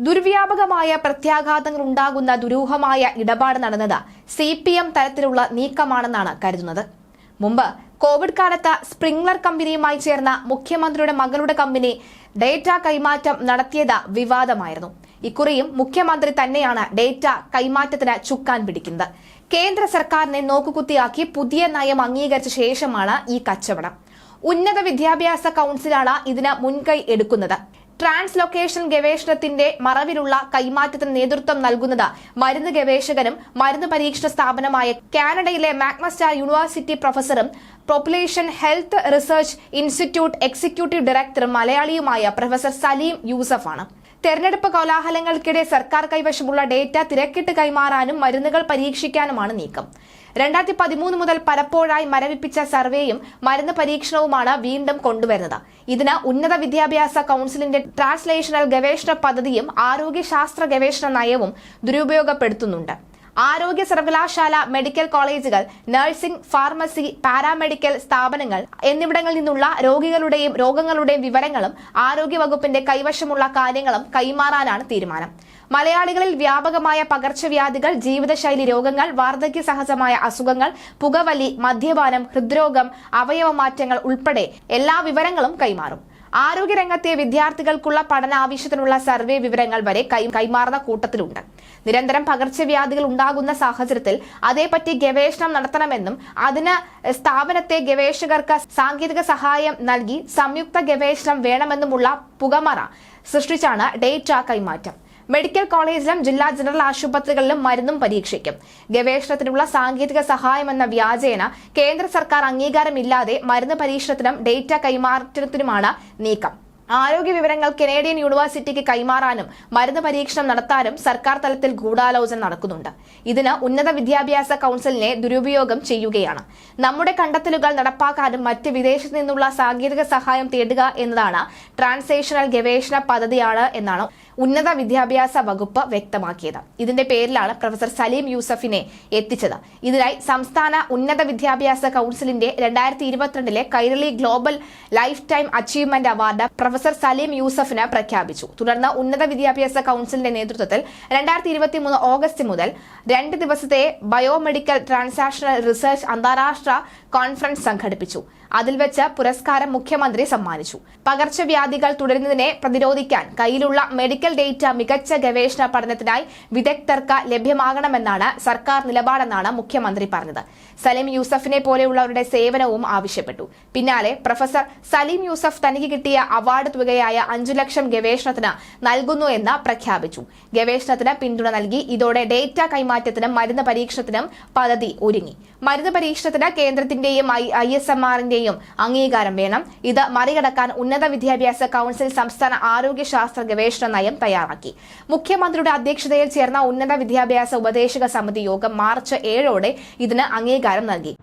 ദുർവ്യാപകമായ പ്രത്യാഘാതങ്ങൾ ഉണ്ടാകുന്ന ദുരൂഹമായ ഇടപാട് നടന്നത് CPM തലത്തിലുള്ള നീക്കമാണെന്നാണ് കരുതുന്നത്. മുമ്പ് കോവിഡ് കാലത്ത് സ്പ്രിംഗ്ലർ കമ്പനിയുമായി ചേർന്ന മുഖ്യമന്ത്രിയുടെ മകളുടെ കമ്പനി ഡേറ്റ കൈമാറ്റം നടത്തിയത് വിവാദമായിരുന്നു. ഇക്കുറിയും മുഖ്യമന്ത്രി തന്നെയാണ് ഡേറ്റ കൈമാറ്റത്തിന് ചുക്കാൻ പിടിക്കുന്നത്. കേന്ദ്ര സർക്കാരിനെ നോക്കുകുത്തിയാക്കി പുതിയ നയം അംഗീകരിച്ച ശേഷമാണ് ഈ കച്ചവടം. ഉന്നത വിദ്യാഭ്യാസ കൌൺസിലാണ് ഇതിന് മുൻകൈ എടുക്കുന്നത്. ട്രാൻസ്ലൊക്കേഷൻ ഗവേഷണത്തിന്റെ മറവിലുള്ള കൈമാറ്റത്തിന് നേതൃത്വം നൽകുന്നത് മരുന്ന് ഗവേഷകനും മരുന്ന് പരീക്ഷണ സ്ഥാപനമായ കാനഡയിലെ മാക്മസ്റ്റാർ യൂണിവേഴ്സിറ്റി പ്രൊഫസറും population health research institute executive ഡയറക്ടറും മലയാളിയുമായ പ്രൊഫസർ സലീം യൂസഫാണ്. തെരഞ്ഞെടുപ്പ് കോലാഹലങ്ങൾക്കിടെ സർക്കാർ കൈവശമുള്ള ഡേറ്റ തിരക്കിട്ട് കൈമാറാനും മരുന്നുകൾ പരീക്ഷിക്കാനുമാണ് നീക്കം. 2013 മുതൽ പലപ്പോഴായി മരവിപ്പിച്ച സർവേയും മരുന്ന് പരീക്ഷണവുമാണ് വീണ്ടും കൊണ്ടുവരുന്നത്. ഇതിന് ഉന്നത വിദ്യാഭ്യാസ കൌൺസിലിന്റെ ട്രാൻസ്ലേഷണൽ ഗവേഷണ പദ്ധതിയും ആരോഗ്യശാസ്ത്ര ഗവേഷണ നയവും ദുരുപയോഗപ്പെടുത്തുന്നുണ്ട്. ആരോഗ്യ സർവകലാശാല, മെഡിക്കൽ കോളേജുകൾ, നഴ്സിംഗ്, ഫാർമസി, പാരാമെഡിക്കൽ സ്ഥാപനങ്ങൾ എന്നിവിടങ്ങളിൽ നിന്നുള്ള രോഗികളുടെയും രോഗങ്ങളുടെയും വിവരങ്ങളും ആരോഗ്യവകുപ്പിന്റെ കൈവശമുള്ള കാര്യങ്ങളും കൈമാറാനാണ് തീരുമാനം. മലയാളികളിൽ വ്യാപകമായ പകർച്ചവ്യാധികൾ, ജീവിതശൈലി രോഗങ്ങൾ, വാർദ്ധക്യ സഹജമായ അസുഖങ്ങൾ, പുകവലി, മദ്യപാനം, ഹൃദ്രോഗം, അവയവമാറ്റങ്ങൾ ഉൾപ്പെടെ എല്ലാ വിവരങ്ങളും കൈമാറും. ആരോഗ്യരംഗത്തെ വിദ്യാർത്ഥികൾക്കുള്ള പഠനാവശ്യത്തിനുള്ള സർവേ വിവരങ്ങൾ വരെ കൈമാറുന്ന കൂട്ടത്തിലുണ്ട്. നിരന്തരം പകർച്ചവ്യാധികൾ ഉണ്ടാകുന്ന സാഹചര്യത്തിൽ അതേപറ്റി ഗവേഷണം നടത്തണമെന്നും അതിന് സ്ഥാപനത്തെ ഗവേഷകർക്ക് സാങ്കേതിക സഹായം നൽകി സംയുക്ത ഗവേഷണം വേണമെന്നുമുള്ള പുകമറ സൃഷ്ടിച്ചാണ് ഡേറ്റ കൈമാറ്റം. മെഡിക്കൽ കോളേജിലും ജില്ലാ ജനറൽ ആശുപത്രികളിലും മരുന്നും പരീക്ഷിക്കും. ഗവേഷണത്തിനുള്ള സാങ്കേതിക സഹായമെന്ന വ്യാജേന കേന്ദ്ര സർക്കാർ അംഗീകാരമില്ലാതെ മരുന്ന് പരീക്ഷണത്തിനും ഡേറ്റ കൈമാറ്റത്തിനുമാണ് നീക്കം. ആരോഗ്യ വിവരങ്ങൾ കനേഡിയൻ യൂണിവേഴ്സിറ്റിക്ക് കൈമാറാനും മരുന്ന് പരീക്ഷണം നടത്താനും സർക്കാർ തലത്തിൽ ഗൂഢാലോചന നടക്കുന്നുണ്ട്. ഇതിന് ഉന്നത വിദ്യാഭ്യാസ കൌൺസിലിനെ ദുരുപയോഗം ചെയ്യുകയാണ്. നമ്മുടെ കണ്ടെത്തലുകൾ നടപ്പാക്കാനും മറ്റ് വിദേശത്തു നിന്നുള്ള സാങ്കേതിക സഹായം തേടുക എന്നതാണ് ട്രാൻസ്ലേഷണൽ ഗവേഷണ പദ്ധതിയാണ് എന്നാണ് ഉന്നത വിദ്യാഭ്യാസ വകുപ്പ് വ്യക്തമാക്കിയത്. ഇതിന്റെ പേരിലാണ് പ്രൊഫസർ സലീം യൂസഫിനെ എത്തിച്ചത്. ഇതിനായി സംസ്ഥാന ഉന്നത വിദ്യാഭ്യാസ കൌൺസിലിന്റെ 2022 Kairali global lifetime achievement award professor Saleem യൂസഫിന് പ്രഖ്യാപിച്ചു. തുടർന്ന് ഉന്നത വിദ്യാഭ്യാസ കൌൺസിലിന്റെ നേതൃത്വത്തിൽ 2023 ഓഗസ്റ്റ് മുതൽ 2 ദിവസത്തെ ബയോമെഡിക്കൽ ട്രാൻസാക്ഷണൽ റിസർച്ച് അന്താരാഷ്ട്ര കോൺഫറൻസ് സംഘടിപ്പിച്ചു. അതിൽ വെച്ച് പുരസ്കാരം മുഖ്യമന്ത്രി സമ്മാനിച്ചു. പകർച്ചവ്യാധികൾ തുടരുന്നതിനെ പ്രതിരോധിക്കാൻ കയ്യിലുള്ള മെഡിക്കൽ ഡേറ്റ മികച്ച ഗവേഷണ പഠനത്തിനായി വിദഗ്ധർക്ക് ലഭ്യമാകണമെന്നാണ് സർക്കാർ നിലപാടെന്നാണ് മുഖ്യമന്ത്രി പറഞ്ഞത്. സലീം യൂസഫിനെ പോലെയുള്ളവരുടെ സേവനവും ആവശ്യപ്പെട്ടു. പിന്നാലെ പ്രൊഫസർ സലീം യൂസഫ് തനിക്ക് കിട്ടിയ അവാർഡ് തുകയായ 5 ലക്ഷം ഗവേഷണത്തിന് നൽകുന്നു എന്ന് പ്രഖ്യാപിച്ചു. ഗവേഷണത്തിന് പിന്തുണ നൽകി. ഇതോടെ ഡേറ്റ കൈമാറ്റത്തിനും മരുന്ന് പരീക്ഷണത്തിനും പദ്ധതി ഒരുങ്ങി. മരുന്ന് പരീക്ഷണത്തിന് കേന്ദ്രത്തിന്റെയും ISMRന്റെയും അംഗീകാരം വേണം. ഇത് മറികടക്കാൻ ഉന്നത വിദ്യാഭ്യാസ കൌൺസിൽ സംസ്ഥാന ആരോഗ്യശാസ്ത്ര ഗവേഷണ നയം തയ്യാറാക്കി. മുഖ്യമന്ത്രിയുടെ അധ്യക്ഷതയിൽ ചേർന്ന ഉന്നത വിദ്യാഭ്യാസ ഉപദേശക സമിതി യോഗം മാർച്ച് 7 ഇതിന് അംഗീകാരം നൽകി.